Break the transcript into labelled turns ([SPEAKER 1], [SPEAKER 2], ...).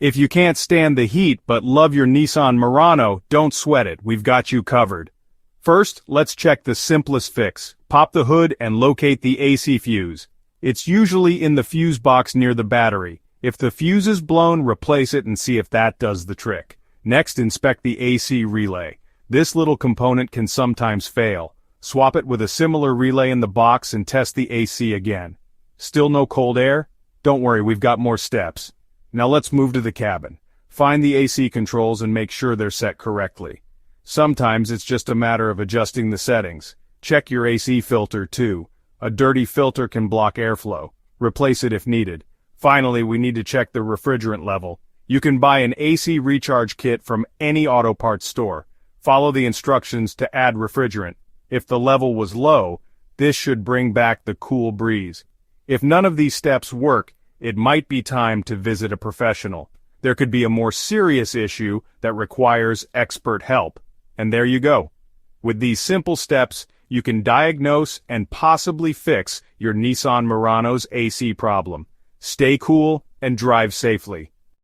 [SPEAKER 1] If you can't stand the heat but love your Nissan Murano, don't sweat it, we've got you covered. First, let's check the simplest fix. Pop the hood and locate the AC fuse. It's usually in the fuse box near the battery. If the fuse is blown, replace it and see if that does the trick. Next, inspect the AC relay. This little component can sometimes fail. Swap it with a similar relay in the box and test the AC again. Still no cold air? Don't worry, we've got more steps. Now let's move to the cabin. Find the AC controls and make sure they're set correctly. Sometimes it's just a matter of adjusting the settings. Check your AC filter too. A dirty filter can block airflow. Replace it if needed. Finally, we need to check the refrigerant level. You can buy an AC recharge kit from any auto parts store. Follow the instructions to add refrigerant. If the level was low, this should bring back the cool breeze. If none of these steps work, it might be time to visit a professional. There could be a more serious issue that requires expert help. And there you go. With these simple steps, you can diagnose and possibly fix your Nissan Murano's AC problem. Stay cool and drive safely.